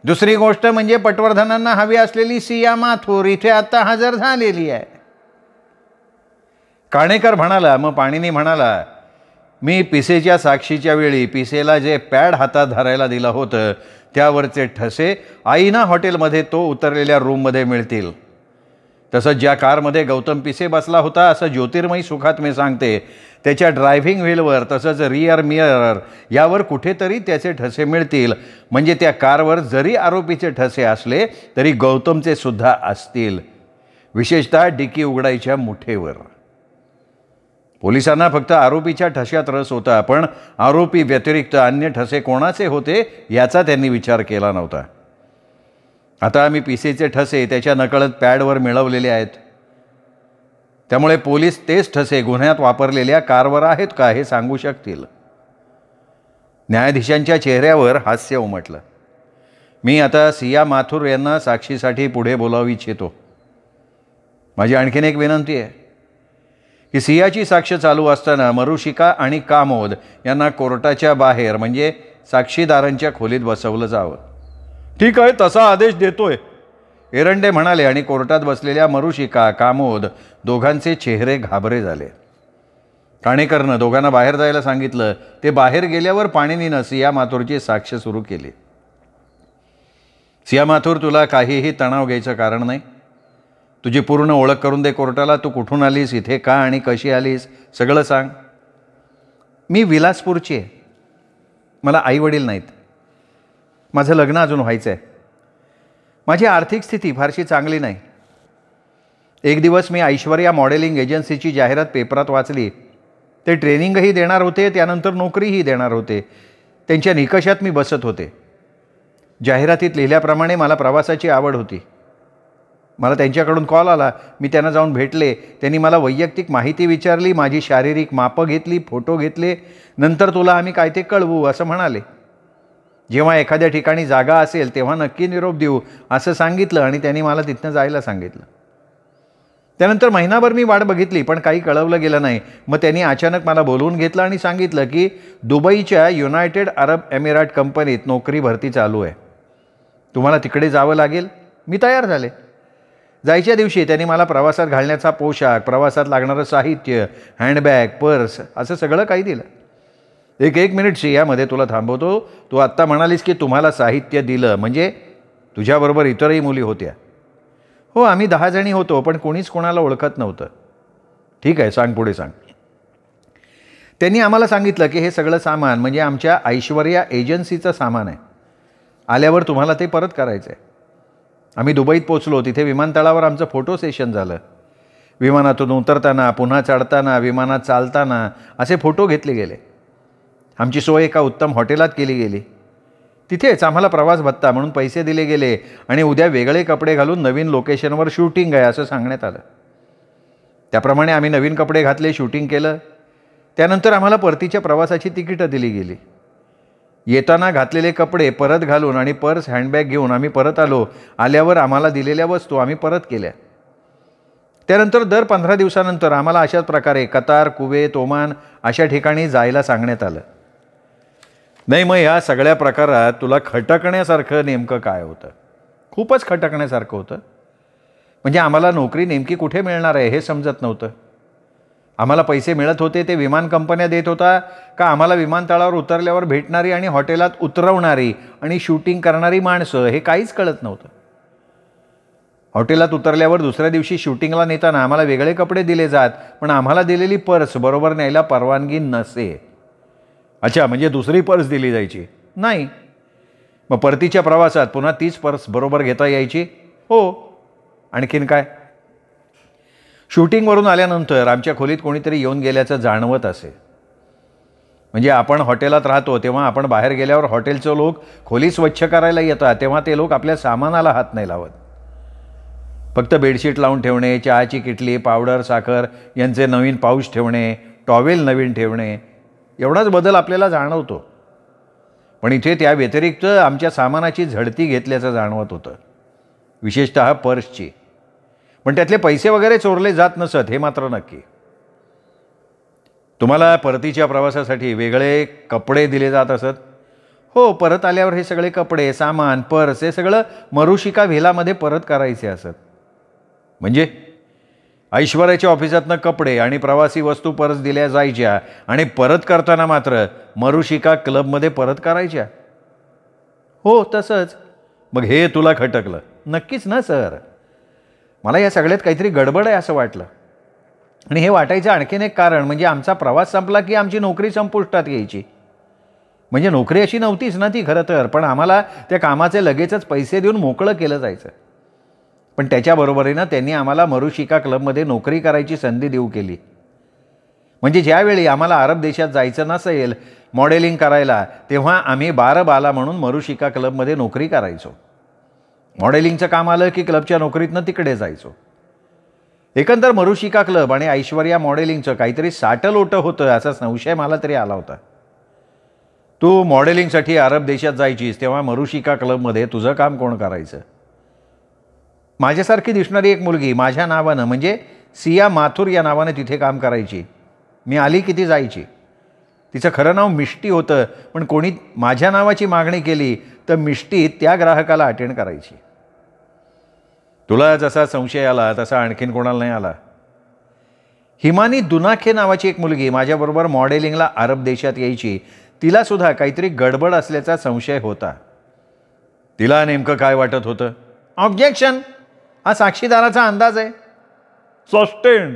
दुसरी गोष्ट म्हणजे पटवर्धनांना हवी असलेली सिया माथुर इथे आत्ता हजर झालेली आहे. काणेकर म्हणाला. मग पाणिनी म्हणाला, मी पिसेच्या साक्षीच्या वेळी पिसेला जे पॅड हातात धरायला दिलं होतं त्यावरचे ठसे आईना हॉटेलमध्ये तो उतरलेल्या रूममध्ये मिळतील. तसंच ज्या कारमध्ये गौतम पिसे बसला होता असं ज्योतिर्मयी सुखात मी सांगते त्याच्या ड्रायव्हिंग व्हीलवर तसंच रिअर मिरर यावर कुठेतरी त्याचे ठसे मिळतील. म्हणजे त्या कारवर जरी आरोपीचे ठसे असले तरी गौतमचे सुद्धा असतील, विशेषतः डिकी उघडायच्या मुठेवर. पोलिसांना फक्त आरोपीच्या ठश्यात रस होता, पण आरोपी व्यतिरिक्त अन्य ठसे कोणाचे होते याचा त्यांनी विचार केला नव्हता. आता आम्ही पिसेचे ठसे त्याच्या नकळत पॅडवर मिळवलेले आहेत, त्यामुळे पोलीस तेच ठसे गुन्ह्यात वापरलेल्या कारवर आहेत का हे सांगू शकतील. न्यायाधीशांच्या चेहऱ्यावर हास्य उमटलं. मी आता सिया माथुर यांना साक्षीसाठी पुढे बोलावू इच्छितो. माझी आणखीन एक विनंती आहे की सियाची साक्ष चालू असताना मरुशिका आणि कामोद यांना कोर्टाच्या बाहेर म्हणजे साक्षीदारांच्या खोलीत बसवलं जावं. ठीक आहे, तसा आदेश देतोय, एरंडे म्हणाले. आणि कोर्टात बसलेल्या मरुशिका कामोद दोघांचे चेहरे घाबरे झाले. काणेकरनं दोघांना बाहेर जायला सांगितलं. ते बाहेर गेल्यावर पाणिनीनं सिया माथुरची साक्ष सुरू केली. सिया माथुर, तुला काहीही तणाव घ्यायचं कारण नाही. तुझी पूर्ण ओळख करून दे कोर्टाला. तू कुठून आलीस, इथे का आणि कशी आलीस, सगळं सांग. मी विलासपूरची आहे. मला आईवडील नाहीत. माझं लग्न अजून व्हायचं आहे. माझी आर्थिक स्थिती फारशी चांगली नाही. एक दिवस मी ऐश्वर्या मॉडेलिंग एजन्सीची जाहिरात पेपरात वाचली. ते ट्रेनिंगही देणार होते, त्यानंतर नोकरीही देणार होते. त्यांच्या निकषात मी बसत होते. जाहिरातीत लिहिल्याप्रमाणे मला प्रवासाची आवड होती. मला त्यांच्याकडून कॉल आला. मी त्यांना जाऊन भेटले. त्यांनी मला वैयक्तिक माहिती विचारली, माझी शारीरिक मापं घेतली, फोटो घेतले. नंतर तुला आम्ही काय ते कळवू असं म्हणाले. जेव्हा एखाद्या ठिकाणी जागा असेल तेव्हा नक्की निरोप देऊ असं सांगितलं आणि त्यांनी मला तिथनं जायला सांगितलं. त्यानंतर महिनाभर मी वाट बघितली पण काही कळवलं गेलं नाही. मग त्यांनी अचानक मला बोलवून घेतलं आणि सांगितलं की दुबईच्या युनायटेड अरब एमिराट कंपनीत नोकरी भरती चालू आहे, तुम्हाला तिकडे जावं लागेल. मी तयार झाले. जायच्या दिवशी त्यांनी मला प्रवासात घालण्याचा पोशाख, प्रवासात लागणारं साहित्य, हँडबॅग, पर्स असं सगळं काही दिलं. एक मिनिटशी यामध्ये तुला थांबवतो. तू आत्ता म्हणालीस की तुम्हाला साहित्य दिलं, म्हणजे तुझ्याबरोबर इतरही मुली होत्या? हो, आम्ही 10 जणी होतो, पण कोणीच कोणाला ओळखत नव्हतं. ठीक आहे, सांग, पुढे सांग. त्यांनी आम्हाला सांगितलं की हे सगळं सामान म्हणजे आमच्या ऐश्वर्या एजन्सीचं सामान आहे, आल्यावर तुम्हाला ते परत करायचं आहे. आम्ही दुबईत पोचलो. तिथे विमानतळावर आमचं फोटो सेशन झालं. विमानातून उतरताना, पुन्हा चढताना, विमानात चालताना असे फोटो घेतले गेले. आमची सोय एका उत्तम हॉटेलात केली गेली. तिथेच आम्हाला प्रवास भत्ता म्हणून पैसे दिले गेले आणि उद्या वेगळे कपडे घालून नवीन लोकेशनवर शूटिंग आहे असं सांगण्यात आलं. त्याप्रमाणे आम्ही नवीन कपडे घातले, शूटिंग केलं. त्यानंतर आम्हाला परतीच्या प्रवासाची तिकीटं दिली गेली. येताना घातलेले कपडे परत घालून आणि पर्स, हँडबॅग घेऊन आम्ही परत आलो. आल्यावर आम्हाला दिलेल्या वस्तू आम्ही परत केल्या. त्यानंतर दर 15 दिवसानंतर आम्हाला अशाच प्रकारे कतार, कुवेत, ओमान अशा ठिकाणी जायला सांगण्यात आलं. नाही, मग ह्या सगळ्या प्रकारात तुला खटकण्यासारखं नेमकं काय होतं? खूपच खटकण्यासारखं होतं. म्हणजे आम्हाला नोकरी नेमकी कुठे मिळणार आहे हे समजत नव्हतं. आम्हाला पैसे मिळत होते ते विमान कंपन्या देत होता का आम्हाला विमानतळावर उतरल्यावर भेटणारी आणि हॉटेलात उतरवणारी आणि शूटिंग करणारी माणसं हे काहीच कळत नव्हतं. हॉटेलात उतरल्यावर दुसऱ्या दिवशी शूटिंगला नेताना आम्हाला वेगळे कपडे दिले जात, पण आम्हाला दिलेली पर्स बरोबर न्यायला परवानगी नसे. अच्छा, म्हणजे दुसरी पर्स दिली जायची? नाही. मग परतीच्या प्रवासात पुन्हा तीच पर्स बरोबर घेता यायची? हो. आणखीन काय? शूटिंगवरून आल्यानंतर आमच्या खोलीत कोणीतरी येऊन गेल्याचं जाणवत असे. म्हणजे आपण हॉटेलात राहतो तेव्हा आपण बाहेर गेल्यावर हॉटेलचे लोक खोली स्वच्छ करायला येतात, तेव्हा ते लोक आपल्या सामानाला हात नाही लावत. फक्त बेडशीट लावून ठेवणे, चहाची किटली, पावडर, साखर यांचे नवीन पाऊच ठेवणे, टॉवेल नवीन ठेवणे, एवढाच बदल आपल्याला जाणवतो. पण इथे त्या व्यतिरिक्त आमच्या सामानाची झडती घेतल्याचं जाणवत होतं, विशेषतः पर्सची. पण त्यातले पैसे वगैरे चोरले जात नसत हे मात्र नक्की. तुम्हाला परतीच्या प्रवासासाठी वेगळे कपडे दिले जात असत? हो, परत आल्यावर हे सगळे कपडे, सामान, पर्स हे सगळं मरुशिका व्हिलामध्ये परत करायचे असत. म्हणजे ऐश्वर्याच्या ऑफिसातनं कपडे आणि प्रवासी वस्तू परत दिल्या जायच्या आणि परत करताना मात्र मरुशिका क्लबमध्ये परत करायच्या? हो, तसंच. मग हे तुला खटकलं? नक्कीच ना सर. मला या सगळ्यात काहीतरी गडबड आहे असं वाटलं. आणि हे वाटायचं आणखीन एक कारण म्हणजे आमचा प्रवास संपला की आमची नोकरी संपुष्टात यायची. म्हणजे नोकरी अशी नव्हतीच ना ती खरं तर, पण आम्हाला त्या कामाचे लगेचच पैसे देऊन मोकळं केलं जायचं. पण त्याच्याबरोबरीनं त्यांनी आम्हाला मरुशिका क्लबमध्ये नोकरी करायची संधी देऊ केली. म्हणजे ज्यावेळी आम्हाला अरब देशात जायचं नसेल मॉडेलिंग करायला, तेव्हा आम्ही बारबाला म्हणून मरुशिका क्लबमध्ये नोकरी करायचो. मॉडेलिंगचं काम आलं की क्लबच्या नोकरीतनं तिकडे जायचो. एकंदर मरुशिका क्लब आणि ऐश्वर्या मॉडेलिंगचं काहीतरी साटलोटं होतं असा संशय मला तरी आला होता. तू मॉडेलिंगसाठी अरब देशात जायचीस तेव्हा मरुशिका क्लबमध्ये तुझं काम कोण करायचं? माझ्यासारखी दिसणारी एक मुलगी माझ्या नावानं म्हणजे सिया माथुर या नावानं तिथे काम करायची. मी आली की ती जायची. तिचं खरं नाव मिष्टी होतं, पण कोणी माझ्या नावाची मागणी केली तर मिष्टी त्या ग्राहकाला अटेंड करायची. तुला जसा संशय आला तसा आणखीन कोणाला नाही आला? हिमानी दुनाखे नावाची एक मुलगी माझ्याबरोबर मॉडेलिंगला अरब देशात यायची. तिलासुद्धा काहीतरी गडबड असल्याचा संशय होता. तिला नेमकं काय वाटत होतं? ऑब्जेक्शन, हा साक्षीदाराचा अंदाज आहे. सस्टेंड.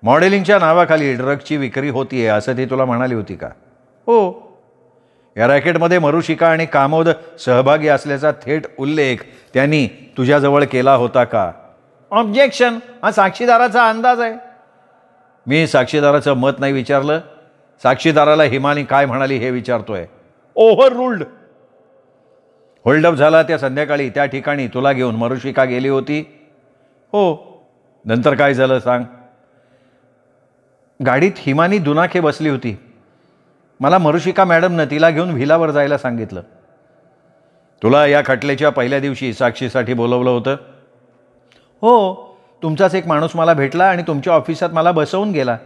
मॉडेलिंगच्या नावाखाली ड्रगची विक्री होतीये असं ती तुला म्हणाली होती का? हो. या रॅकेटमध्ये मरुशिका आणि कामोद सहभागी असल्याचा थेट उल्लेख त्यांनी तुझ्याजवळ केला होता का? ऑब्जेक्शन, हा साक्षीदाराचा अंदाज आहे. मी साक्षीदाराचं मत नाही विचारलं, साक्षीदाराला हिमानी काय म्हणाली हे विचारतोय. Over ruled. होल्डअप झाला त्या संध्याकाळी त्या ठिकाणी तुला घेऊन मरुशिका गेली होती? हो. नंतर काय झालं सांग? गाडीत हिमानी दुनाखे बसली होती. मला मरुशिका मॅडमनं तिला घेऊन व्हिलावर जायला सांगितलं. तुला या खटल्याच्या पहिल्या दिवशी साक्षीसाठी बोलवलं होतं? हो, तुमचाच एक माणूस मला भेटला आणि तुमच्या ऑफिसात मला बसवून गेला.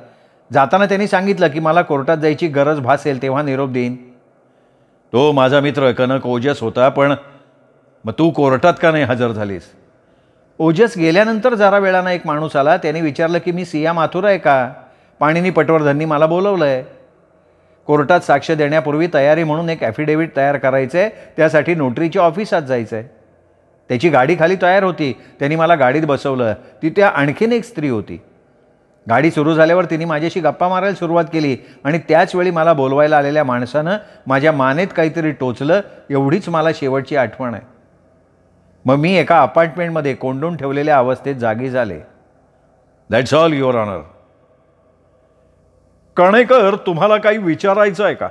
जाताना त्यांनी सांगितलं की मला कोर्टात जायची गरज भासेल तेव्हा निरोप देईन. तो माझा मित्र कनक ओजस होता, पण मग तू कोर्टात का नाही हजर झालीस? ओजस गेल्यानंतर जरा वेळानं एक माणूस आला. त्याने विचारलं की मी सिया माथुर आहे का. पाणिनी पटवर्धननी मला बोलवलं आहे. कोर्टात साक्ष देण्यापूर्वी तयारी म्हणून एक ॲफिडेव्हिट तयार करायचं आहे. त्यासाठी नोटरीच्या ऑफिसात जायचं आहे. त्याची गाडी खाली तयार होती. त्यांनी मला गाडीत बसवलं. तिथे आणखीन एक स्त्री होती. गाडी सुरू झाल्यावर तिने माझ्याशी गप्पा मारायला सुरुवात केली आणि त्याच वेळी मला बोलवायला आलेल्या माणसानं माझ्या मानेत काहीतरी टोचलं. एवढीच मला शेवटची आठवण आहे. मग मी एका अपार्टमेंटमध्ये कोंडून ठेवलेल्या अवस्थेत जागी झाले. That's all your honour. Kanekar, तुम्हाला काही विचारायचं आहे का?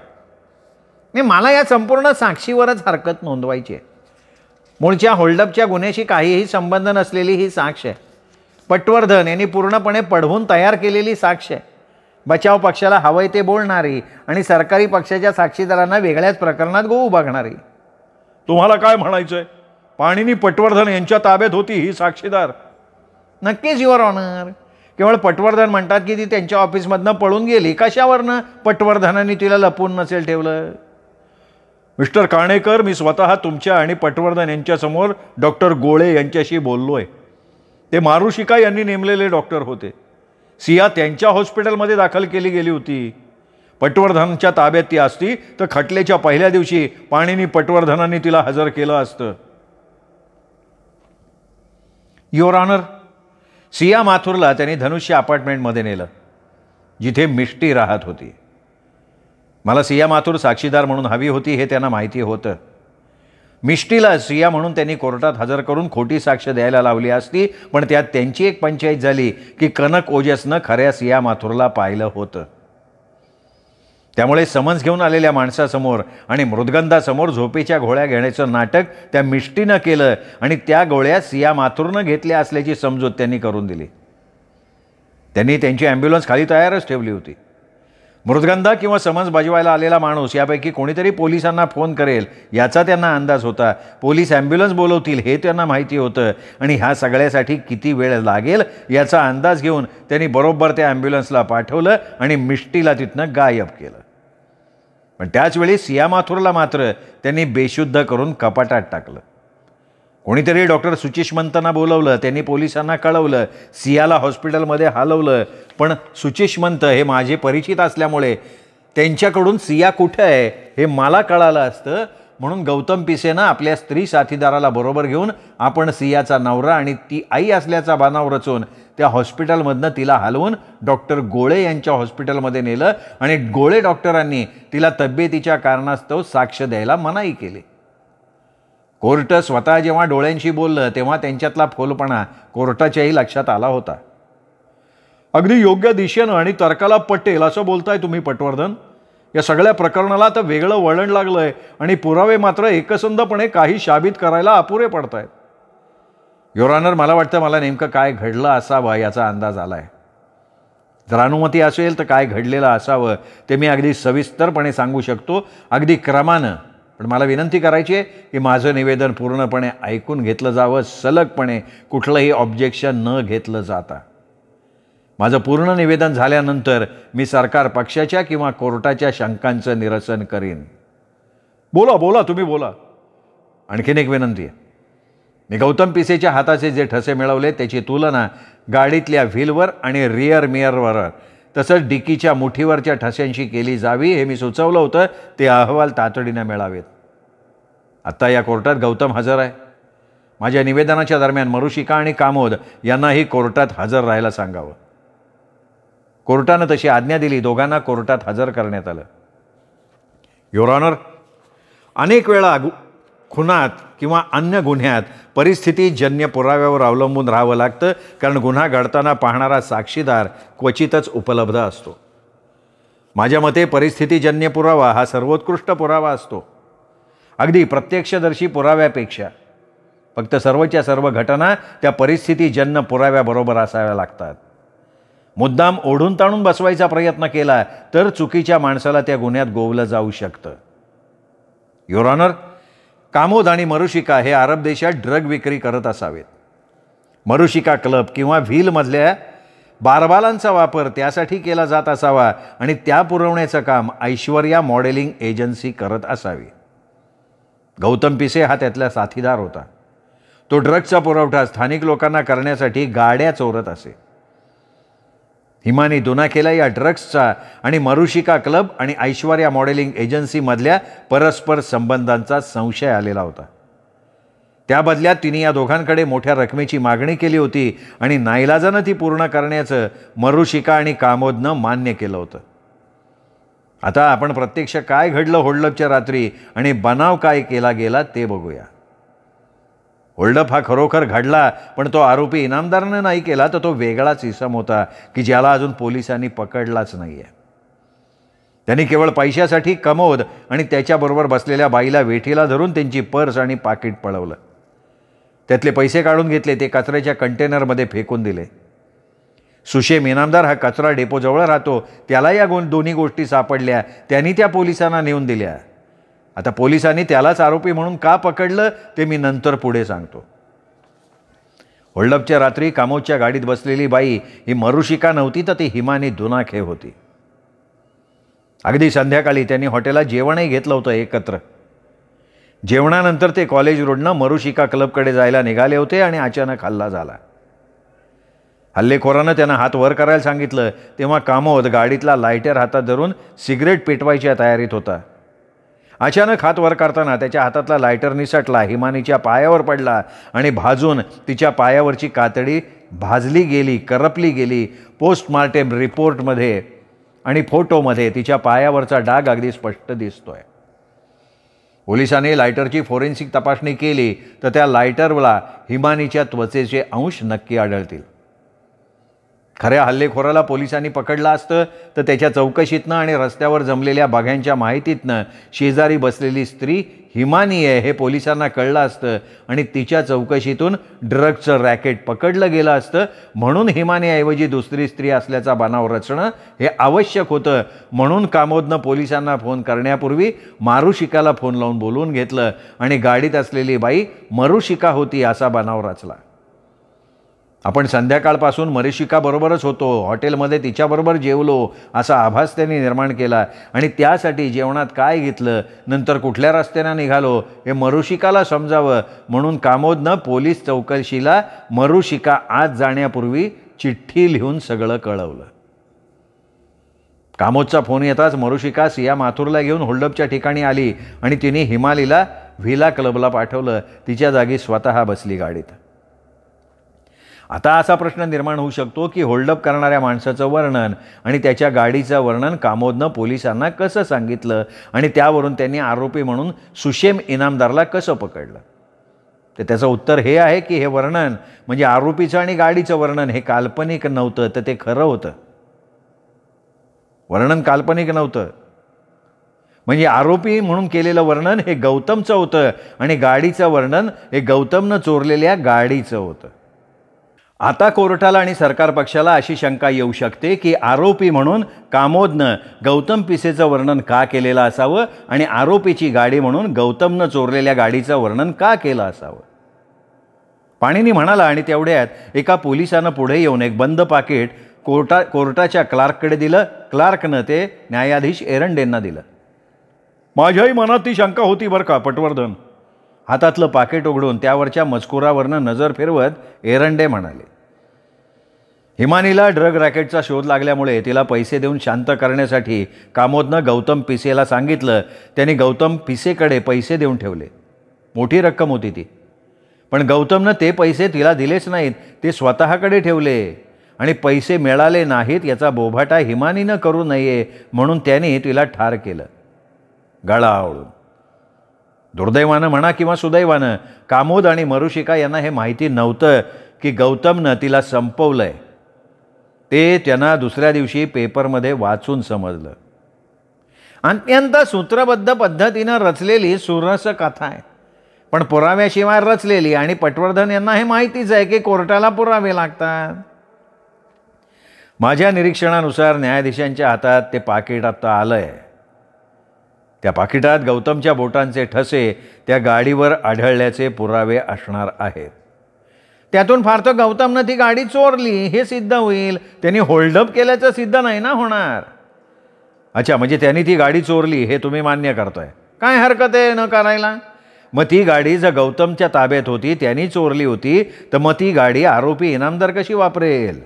नाही, मला या संपूर्ण साक्षीवरच हरकत नोंदवायची आहे. मूळच्या होल्डअपच्या गुन्ह्याशी काहीही संबंध नसलेली ही साक्ष आहे. पटवर्धन यांनी पूर्णपणे पढवून तयार केलेली साक्ष आहे. बचाव पक्षाला हवंय ते बोलणारी आणि सरकारी पक्षाच्या साक्षीदारांना वेगळ्याच प्रकरणात गोऊ बघणारी. तुम्हाला काय म्हणायचंय? पाणिनी पटवर्धन यांच्या ताब्यात होती ही साक्षीदार? नक्कीच युअर ऑनर. केवळ पटवर्धन म्हणतात की ती त्यांच्या ऑफिसमधनं पळून गेली. कशावरनं पटवर्धनांनी तिला लपवून नसेल ठेवलं? मिस्टर काणेकर, मी स्वतः तुमच्या आणि पटवर्धन यांच्यासमोर डॉक्टर गोळे यांच्याशी बोललोय. ते मारुशिका यांनी नेमलेले डॉक्टर होते. सिया त्यांच्या हॉस्पिटलमध्ये दाखल केली गेली होती. पटवर्धनच्या ताब्यात ती असती तर खटल्याच्या पहिल्या दिवशी पाणिनी पटवर्धनांनी तिला हजर केलं असतं. युअर ऑनर, सिया माथुरला त्यांनी धनुष्य अपार्टमेंटमध्ये नेलं जिथे मिष्टी राहत होती. मला सिया माथुर साक्षीदार म्हणून हवी होती हे त्यांना माहिती होतं. मिष्टीला सिया म्हणून त्यांनी कोर्टात हजर करून खोटी साक्ष द्यायला लावली असती, पण त्यात त्यांची एक पंचायत झाली की कनक ओजसनं खऱ्या सिया माथुरला पाहिलं होतं. त्यामुळे समन्स घेऊन आलेल्या माणसासमोर आणि मृदगंधासमोर झोपेच्या गोळ्या घेण्याचं नाटक त्या मिष्टीनं केलं आणि त्या गोळ्या सिया माथुरनं घेतल्या असल्याची समजूत त्यांनी करून दिली. त्यांनी त्यांची ॲम्ब्युलन्स खाली तयारच ठेवली होती. मृदगंधा किंवा समन्स बजवायला आलेला माणूस यापैकी कोणीतरी पोलिसांना फोन करेल याचा त्यांना अंदाज होता. पोलीस ॲम्ब्युलन्स बोलवतील हे त्यांना माहिती होतं आणि ह्या सगळ्यासाठी किती वेळ लागेल याचा अंदाज घेऊन त्यांनी बरोबर त्या ॲम्ब्युलन्सला पाठवलं आणि मिष्टीला तिथनं गायब केलं. पण त्याचवेळी सिया माथुरला मात्र त्यांनी बेशुद्ध करून कपाटात टाकलं. कोणीतरी डॉक्टर सुचिष्मंतना बोलवलं. त्यांनी पोलिसांना कळवलं. सियाला हॉस्पिटलमध्ये हलवलं. पण सुचिष्मंत हे माझे परिचित असल्यामुळे त्यांच्याकडून सिया कुठे आहे हे मला कळालं असतं. म्हणून गौतम पिसेनं आपल्या स्त्री साथीदाराला बरोबर घेऊन आपण सियाचा नवरा आणि ती आई असल्याचा बनाव रचून त्या हॉस्पिटलमधनं तिला हलवून डॉक्टर गोळे यांच्या हॉस्पिटलमध्ये नेलं आणि गोळे डॉक्टरांनी तिला तब्येतीच्या कारणास्तव साक्ष द्यायला मनाई केली. कोर्ट स्वतः जेव्हा डोळ्यांशी बोललं तेव्हा त्यांच्यातला फोलपणा कोर्टाच्याही लक्षात आला होता. अगदी योग्य दिशेनं आणि तर्काला पटेल असं बोलताय तुम्ही पटवर्धन. या सगळ्या प्रकरणाला तर वेगळं वळण लागलंय आणि पुरावे मात्र एकसंधपणे काही साबित करायला अपुरे पडतायत. युअर ऑनर, मला वाटतं मला नेमकं काय घडलं असावं याचा अंदाज आलाय. जर अनुमती असेल तर काय घडलेलं असावं ते मी अगदी सविस्तरपणे सांगू शकतो, अगदी क्रमानं. पण मला विनंती करायची आहे की माझं निवेदन पूर्णपणे ऐकून घेतलं जावं, सलगपणे, कुठलंही ऑब्जेक्शन न घेतलं जाता. माझं पूर्ण निवेदन झाल्यानंतर मी सरकार पक्षाच्या किंवा कोर्टाच्या शंकांचं निरसन करीन. बोला बोला, तुम्ही बोला. आणखीन एक विनंती आहे. मी गौतम पिसेच्या हाताचे जे ठसे मिळवले त्याची तुलना गाडीतल्या व्हीलवर आणि रिअर मिररवर तसंच डिकीच्या मुठीवरच्या ठस्यांशी केली जावी हे मी सुचवलं होतं. ते अहवाल तातडीनं मिळावेत. आत्ता या कोर्टात गौतम हजर आहे. माझ्या निवेदनाच्या दरम्यान मरुशिका आणि कामोद यांनाही कोर्टात हजर राहायला सांगावं. कोर्टानं तशी आज्ञा दिली. दोघांना कोर्टात हजर करण्यात आलं. युअर ऑनर, अनेक वेळा खुनात किंवा अन्य गुन्ह्यात परिस्थितीजन्य पुराव्यावर अवलंबून राहावं लागतं, कारण गुन्हा घडताना पाहणारा साक्षीदार क्वचितच उपलब्ध असतो. माझ्या मते परिस्थितीजन्य पुरावा हा सर्वोत्कृष्ट पुरावा असतो, अगदी प्रत्यक्षदर्शी पुराव्यापेक्षा. फक्त सर्वच्या सर्व घटना त्या परिस्थितीजन्य पुराव्याबरोबर असाव्या लागतात. मुद्दाम ओढून ताणून बसवायचा प्रयत्न केला तर चुकीच्या माणसाला त्या गुन्ह्यात गोवलं जाऊ शकतं. युअर ऑनर, कामोद आणि मरुशिका हे अरब देशात ड्रग विक्री करत असावेत. मरुशिका क्लब किंवा व्हीलमधल्या बारबालांचा वापर त्यासाठी केला जात असावा आणि त्या पुरवण्याचं काम ऐश्वर्या मॉडेलिंग एजन्सी करत असावी. गौतम पिसे हा त्यातला साथीदार होता. तो ड्रग्जचा पुरवठा स्थानिक लोकांना करण्यासाठी गाड्या चोरत असे. हिमानी दुनाखेला या ड्रग्सचा आणि मरुशिका क्लब आणि ऐश्वर्या मॉडेलिंग एजन्सीमधल्या परस्पर संबंधांचा संशय आलेला होता. त्या बदल्यात तिने या दोघांकडे मोठ्या रकमेची मागणी केली होती आणि नाईलाजानं ती पूर्ण करण्याचं मरुशिका आणि कामोदनं मान्य केलं होतं. आता आपण प्रत्यक्ष काय घडलं होल्डअपच्या रात्री आणि बनाव काय केला गेला ते बघूया. होल्डअप हा खरोखर घडला, पण तो आरोपी इनामदारानं नाही केला, तर तो वेगळाच इसम होता की ज्याला अजून पोलिसांनी पकडलाच नाही आहे. त्यांनी केवळ पैशासाठी कामोद आणि त्याच्याबरोबर बसलेल्या बाईला वेठीला धरून त्यांची पर्स आणि पाकिट पळवलं. त्यातले पैसे काढून घेतले, ते कचऱ्याच्या कंटेनरमध्ये फेकून दिले. सुशेम इनामदार हा कचरा डेपोजवळ राहतो, त्याला या दोन्ही गोष्टी सापडल्या. त्यांनी त्या पोलिसांना नेऊन दिल्या. आता पोलिसांनी त्यालाच आरोपी म्हणून का पकडलं ते मी नंतर पुढे सांगतो. होल्डअपच्या रात्री कामोदच्या गाडीत बसलेली बाई ही मरुशिका नव्हती, तर ती हिमानी दुनाखे होती. अगदी संध्याकाळी त्यांनी हॉटेलात जेवणही घेतलं होतं एकत्र. जेवणानंतर ते कॉलेज रोडनं मरुशिका क्लबकडे जायला निघाले होते आणि अचानक हल्ला झाला. हल्लेखोरानं त्यांना हात वर करायला सांगितलं तेव्हा कामोद गाडीतला लायटर हातात धरून सिगरेट पेटवायच्या तयारीत होता. अचानक हात वर करताना त्याच्या हातातला लायटर निसटला, हिमानीच्या पायावर पडला आणि भाजून तिच्या पायावरची कातडी भाजली गेली, करपली गेली. पोस्टमार्टेम रिपोर्टमध्ये आणि फोटोमध्ये तिच्या पायावरचा डाग अगदी स्पष्ट दिसतोय. पोलिसांनी लायटरची फोरेन्सिक तपासणी केली तर त्या लायटरला हिमानीच्या त्वचेचे अंश नक्की आढळतील. खऱ्या हल्लेखोराला पोलिसांनी पकडलं असतं तर त्याच्या चौकशीतनं आणि रस्त्यावर जमलेल्या बघ्यांच्या माहितीतनं शेजारी बसलेली स्त्री हिमानी आहे हे पोलिसांना कळलं असतं आणि तिच्या चौकशीतून ड्रग्जचं रॅकेट पकडलं गेलं असतं. म्हणून हिमानीऐवजी दुसरी स्त्री असल्याचा बनाव रचणं हे आवश्यक होतं. म्हणून कामोदनं पोलिसांना फोन करण्यापूर्वी मरुशिकाला फोन लावून बोलवून घेतलं आणि गाडीत असलेली बाई मरुशिका होती असा बनाव रचला. आपण संध्याकाळपासून मरुशिकाबरोबरच होतो, हॉटेलमध्ये तिच्याबरोबर जेवलो असा आभास त्यांनी निर्माण केला आणि त्यासाठी जेवणात काय घेतलं, नंतर कुठल्या रस्त्यानं निघालो हे मरुशिकाला समजावं म्हणून कामोदनं पोलीस चौकशीला मरुशिका आत जाण्यापूर्वी चिठ्ठी लिहून सगळं कळवलं. कामोदचा फोन येताच मरुशिका सिया माथुरला घेऊन होल्डअपच्या ठिकाणी आली आणि तिने हिमालीला व्हिला क्लबला पाठवलं. तिच्या जागी स्वतः बसली गाडीत. आता असा प्रश्न निर्माण होऊ शकतो की होल्डअप करणाऱ्या माणसाचं वर्णन आणि त्याच्या गाडीचं वर्णन कामोदनं पोलिसांना कसं सांगितलं आणि त्यावरून त्यांनी आरोपी म्हणून सुशेम इनामदारला कसं पकडलं. तर त्याचं उत्तर हे आहे की हे वर्णन म्हणजे आरोपीचं आणि गाडीचं वर्णन हे काल्पनिक नव्हतं, तर ते खरं होतं. वर्णन काल्पनिक नव्हतं. म्हणजे आरोपी म्हणून केलेलं वर्णन हे गौतमचं होतं आणि गाडीचं वर्णन हे गौतमनं चोरलेल्या गाडीचं होतं. आता कोर्टाला आणि सरकार पक्षाला अशी शंका येऊ शकते की आरोपी म्हणून कामोदनं गौतम पिसेचं वर्णन का केलेलं असावं आणि आरोपीची गाडी म्हणून गौतमनं चोरलेल्या गाडीचं वर्णन का केलं असावं. पाणिनी म्हणाला आणि तेवढ्यात एका पोलिसानं पुढे येऊन एक बंद पाकिट कोर्टाच्या क्लार्ककडे दिलं. क्लार्कनं ते न्यायाधीश एरंडेंना दिलं. माझ्याही मनात ती शंका होती बरं का पटवर्धन. हातातलं पाकिट उघडून त्यावरच्या मजकुरावरनं नजर फिरवत एरंडे म्हणाले, हिमानीला ड्रग रॅकेटचा शोध लागल्यामुळे तिला पैसे देऊन शांत करण्यासाठी कामोदनं गौतम पिसेला सांगितलं. त्यांनी गौतम पिसेकडे पैसे देऊन ठेवले. मोठी रक्कम होती ती, पण गौतमनं ते पैसे तिला दिलेच नाहीत, ते स्वतःकडे ठेवले आणि पैसे मिळाले नाहीत याचा बोभाटा हिमानीनं करू नये म्हणून त्याने तिला ठार केलं, गळा आवळून. दुर्दैवानं म्हणा किंवा सुदैवानं कामोद आणि मरुशिका यांना हे माहिती नव्हतं की गौतमनं तिला संपवलंय. ते त्यांना दुसऱ्या दिवशी पेपरमध्ये वाचून समजलं. अत्यंत सूत्रबद्ध पद्धतीनं रचलेली सुरस कथा आहे, पण पुराव्याशिवाय रचलेली आणि पटवर्धन यांना हे माहितीच आहे की कोर्टाला पुरावे लागतात. माझ्या निरीक्षणानुसार न्यायाधीशांच्या हातात ते पाकिट आत्ता आलंय. त्या पाकिटात गौतमच्या बोटांचे ठसे त्या गाडीवर आढळल्याचे पुरावे असणार आहेत. त्यातून फार तर गौतमनं ती गाडी चोरली हे सिद्ध होईल, त्यांनी होल्डअप केल्याचं सिद्ध नाही ना होणार. अच्छा, म्हणजे त्यांनी ती गाडी चोरली हे तुम्ही मान्य करताय. काय हरकत आहे न करायला. मग ती गाडी जर गौतमच्या ताब्यात होती, त्यांनी चोरली होती, तर मग ती गाडी आरोपी इनामदार कशी वापरेल.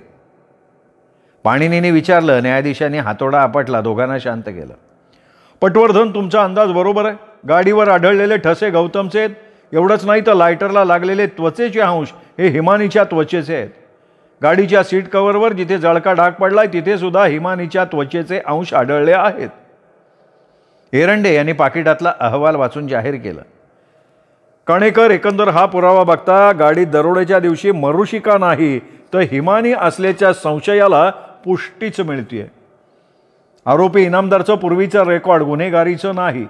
पाणिनीने विचारलं. न्यायाधीशांनी हातोडा आपटला, दोघांना शांत केलं. पटवर्धन, तुमचा अंदाज बरोबर आहे. गाडीवर आढळलेले ठसे गौतमचे आहेत. एवढंच नाही तर लायटरला लागलेले त्वचेचे अंश हे हिमानीच्या त्वचेचे आहेत. गाडीच्या सीट कव्हरवर जिथे जळका डाग पडलाय तिथे सुद्धा हिमानीच्या त्वचेचे अंश आढळले आहेत. एरंडे यांनी पाकिटातला अहवाल वाचून जाहीर केलं. कणेकर, एकंदर हा पुरावा बघता गाडी दरोड्याच्या दिवशी मरुशिका नाही तर हिमानी असल्याच्या संशयाला पुष्टीच मिळतीये. आरोपी इनामदारचं पूर्वीचं रेकॉर्ड गुन्हेगारीचं नाही.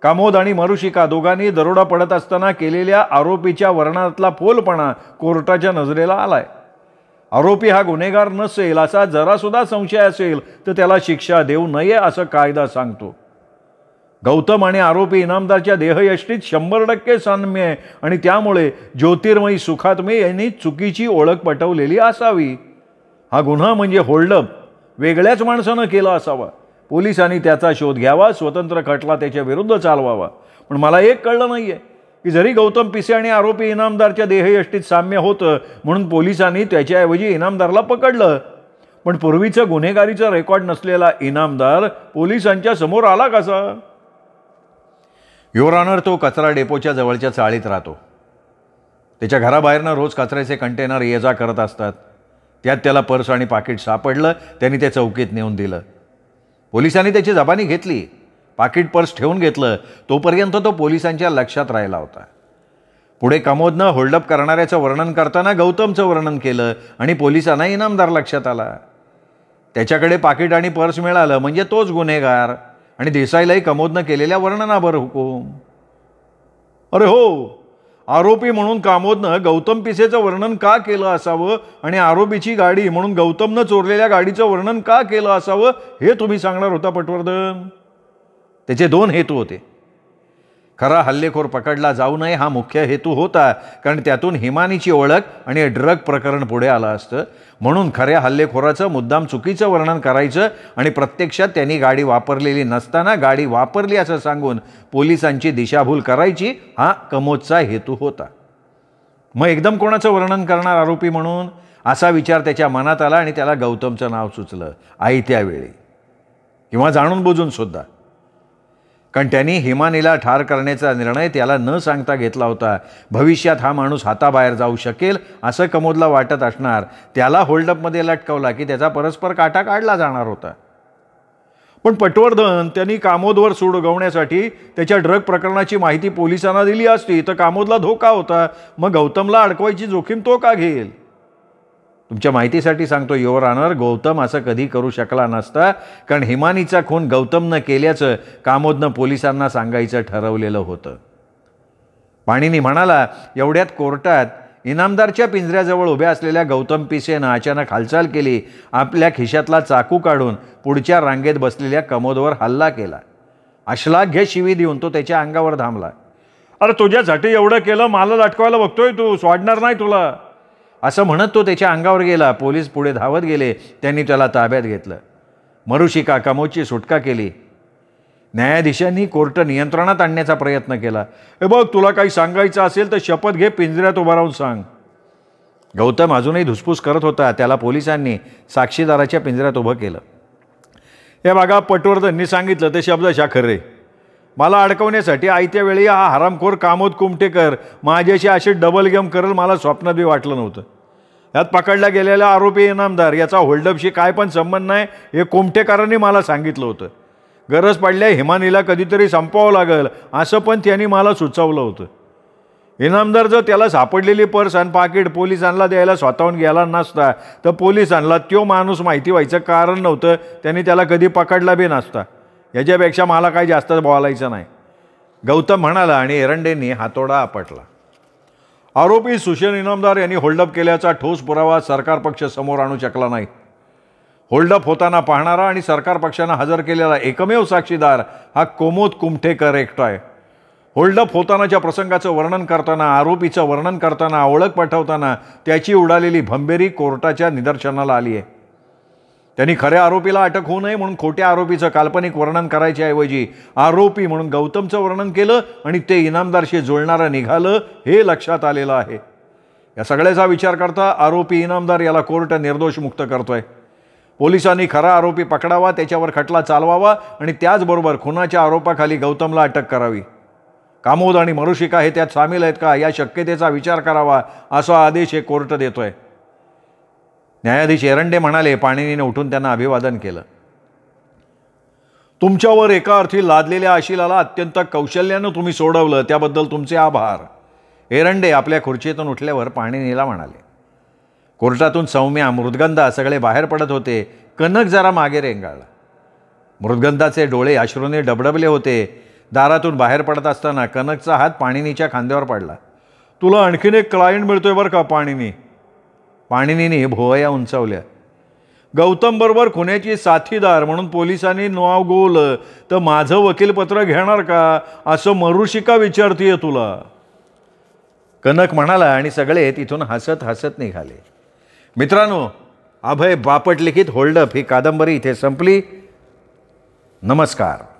कामोद आणि मरुशिका दोघांनी दरोडा पडत असताना केलेल्या आरोपीच्या वर्णनातला फोलपणा कोर्टाच्या नजरेला आलाय. आरोपी हा गुन्हेगार नसेल असा जरासुद्धा संशय असेल तर त्याला शिक्षा देऊ नये असं कायदा सांगतो. गौतम आणि आरोपी इनामदारच्या देहयष्टीत 100% साम्य आहे आणि त्यामुळे ज्योतिर्मयी सुखात्मे यांनी चुकीची ओळख पटवलेली असावी. हा गुन्हा म्हणजे होल्डअप वेगळ्याच माणसानं केला असावा. पोलिसांनी त्याचा शोध घ्यावा, स्वतंत्र खटला त्याच्या विरुद्ध चालवावा. पण मला एक कळलं नाहीये की जरी गौतम पिसे आणि आरोपी इनामदारच्या देहयष्टीत साम्य होतं म्हणून पोलिसांनी त्याच्याऐवजी इनामदारला पकडलं, पण पूर्वीचं गुन्हेगारीचं रेकॉर्ड नसलेला इनामदार पोलिसांच्या समोर आला कसा. युअर ऑनर, तो कचरा डेपोच्या जवळच्या चाळीत राहतो. त्याच्या घराबाहेरनं रोज कचऱ्याचे कंटेनर ये जा करत असतात. त्यात त्याला पर्स आणि पाकिट सापडलं. त्यांनी ते चौकीत नेऊन दिलं. पोलिसांनी त्याची जबानी घेतली. पाकिट पर्स ठेवून घेतलं. तोपर्यंत तो पोलिसांच्या लक्षात राहिला होता. पुढे कमोदनं होल्डअप करणाऱ्याचं वर्णन करताना गौतमचं वर्णन केलं आणि पोलिसांना इनामदार लक्षात आला. त्याच्याकडे पाकिट आणि पर्स मिळालं म्हणजे तोच गुन्हेगार आणि देसाईलाही कमोदनं केलेल्या वर्णनावर हुकूम. अरे हो, आरोपी म्हणून कामोदनं गौतम पिसेचं वर्णन का केलं असावं आणि आरोपीची गाडी म्हणून गौतमनं चोरलेल्या गाडीचं वर्णन का केलं असावं हे तुम्ही सांगणार होता पटवर्धन. त्याचे 2 हेतू होते. खरा हल्लेखोर पकडला जाऊ नये हा मुख्य हेतू होता, कारण त्यातून हिमानीची ओळख आणि ड्रग प्रकरण पुढे आलं असतं. म्हणून खऱ्या हल्लेखोराचं मुद्दाम चुकीचं वर्णन करायचं आणि प्रत्यक्षात त्यांनी गाडी वापरलेली नसताना गाडी वापरली असं सांगून पोलिसांची दिशाभूल करायची हा कमोदचा हेतू होता. मग एकदम कोणाचं वर्णन करणार आरोपी म्हणून असा विचार त्याच्या मनात आला आणि त्याला गौतमचं नाव सुचलं आयत्या वेळी, किंवा जाणून बुजून सुद्धा. कारण त्यांनी हिमानीला ठार करण्याचा निर्णय त्याला न सांगता घेतला होता. भविष्यात हा माणूस हाताबाहेर जाऊ शकेल असं कमोदला वाटत असणार. त्याला होल्डअपमध्ये लटकवला की त्याचा परस्पर काटा काढला जाणार होता. पण पटवर्धन, त्यांनी कामोदवर सूड उगवण्यासाठी त्याच्या ड्रग प्रकरणाची माहिती पोलिसांना दिली असती तर कामोदला धोका होता. मग गौतमला अडकवायची जोखीम तो का घेईल. तुमच्या माहितीसाठी सांगतो युअर ऑनर, गौतम असं कधी करू शकला नसता, कारण हिमानीचा खून गौतमनं केल्याचं कामोदनं पोलिसांना सांगायचं ठरवलेलं होतं. पाणिनी म्हणाला. एवढ्यात कोर्टात इनामदारच्या पिंजऱ्याजवळ उभ्या असलेल्या गौतम पिसेनं अचानक हालचाल केली. आपल्या खिशातला चाकू काढून पुढच्या रांगेत बसलेल्या कमोदवर हल्ला केला. अश्लाघ्य शिवी देऊन तो त्याच्या अंगावर धांबला. अरे तुझ्यासाठी एवढं केलं, मला लटकवायला बघतोय तू, सोडणार नाही तुला, असं म्हणत तो त्याच्या अंगावर गेला. पोलीस पुढे धावत गेले. त्यांनी त्याला ताब्यात घेतलं. मरुशिका कमोदची सुटका केली. न्यायाधीशांनी कोर्ट नियंत्रणात आणण्याचा प्रयत्न केला. हे बघ, तुला काही सांगायचं असेल तर शपथ घे, पिंजऱ्यात उभा राहून सांग. गौतम अजूनही धुसफूस करत होता. त्याला पोलिसांनी साक्षीदाराच्या पिंजऱ्यात उभं केलं. हे बघा, पटवर्धननी सांगितलं ते शब्दशः खरे. मला अडकवण्यासाठी आयत्या वेळी हा हरामखोर कामोद कुमटेकर माझ्याशी अशी डबल गेम करेल मला स्वप्नात बी वाटलं नव्हतं. यात पकडला गेलेला आरोपी इनामदार याचा होल्डअपशी काय पण संबंध नाही हे कुमटेकरांनी मला सांगितलं होतं. गरज पडल्या हिमानीला कधीतरी संपवावं लागेल असं पण त्यांनी मला सुचवलं होतं. इनामदार जर त्याला सापडलेली पर्स आणि पाकिट पोलिसांना द्यायला स्वतःहून गेला नसता तर पोलिसांना तो माणूस माहिती व्हायचं कारण नव्हतं. त्यांनी त्याला कधी पकडला बी नसता. याच्यापेक्षा मला काही जास्त बोलायचं नाही, गौतम म्हणाला आणि एरंडेंनी हातोडा आपटला. आरोपी सुशेन इनामदार यांनी होल्डअप केल्याचा ठोस पुरावा सरकार पक्ष समोर आणू शकला नाही. होल्डअप होताना पाहणारा आणि सरकार पक्षानं हजर केलेला एकमेव साक्षीदार हा कोमोद कुमठेकर एकटा आहे. होल्डअप होतानाच्या प्रसंगाचं वर्णन करताना, आरोपीचं वर्णन करताना, ओळख पटवताना त्याची उडालेली भंबेरी कोर्टाच्या निदर्शनाला आली आहे. त्यांनी खऱ्या आरोपीला अटक होऊ नये म्हणून खोट्या आरोपीचं काल्पनिक वर्णन करायच्या ऐवजी आरोपी म्हणून गौतमचं वर्णन केलं आणि ते इनामदारशी जुळणारं निघालं हे लक्षात आलेलं आहे. या सगळ्याचा विचार करता आरोपी इनामदार याला कोर्ट निर्दोष मुक्त करतोय. पोलिसांनी खरा आरोपी पकडावा, त्याच्यावर खटला चालवावा आणि त्याचबरोबर खुनाच्या आरोपाखाली गौतमला अटक करावी. कामोद आणि मरुशिका हे त्यात सामील आहेत का या शक्यतेचा विचार करावा असा आदेश हे कोर्ट देतोय. न्यायाधीश एरंडे म्हणाले. पाणिनीने उठून त्यांना अभिवादन केलं. तुमच्यावर एका अर्थी लादलेल्या आशिलाला अत्यंत कौशल्यानं तुम्ही सोडवलं, त्याबद्दल तुमचे आभार. एरंडे आपल्या खुर्चीतून उठल्यावर पाणिनीला म्हणाले. कोर्टातून सौम्या, मृदगंधा सगळे बाहेर पडत होते. कनक जरा मागे रेंगाळला. मृदगंधाचे डोळे अश्रूने डबडबले होते. दारातून बाहेर पडत असताना कनकचा हात पाणिनीच्या खांद्यावर पडला. तुला आणखीन एक क्लायंट मिळतोय बरं का पाणिनी. पाणिनीने भुवया उंचावल्या. गौतम बरोबर खुन्याची साथीदार म्हणून पोलिसांनी नाव गोवलं तर माझं वकीलपत्र घेणार का असं मरुशिका विचारतीये तुला. कनक म्हणाला आणि सगळे तिथून हसत हसत निघाले. मित्रांनो, अभय बापट लिखित होल्डअप ही कादंबरी इथे संपली. नमस्कार.